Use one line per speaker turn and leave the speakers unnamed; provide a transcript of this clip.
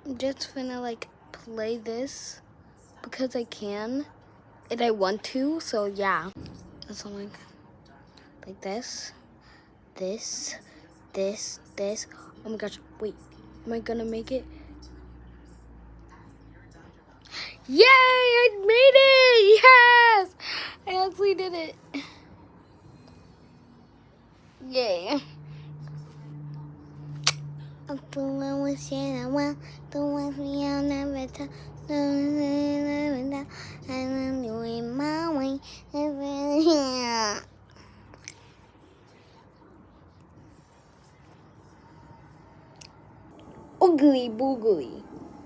I'm just gonna like play this because I can and I want to, so yeah. That's something like this. This. Oh my gosh, wait, am I gonna make it? Yay, I made it! Yes! I actually did it. Yay. Oogly boogly.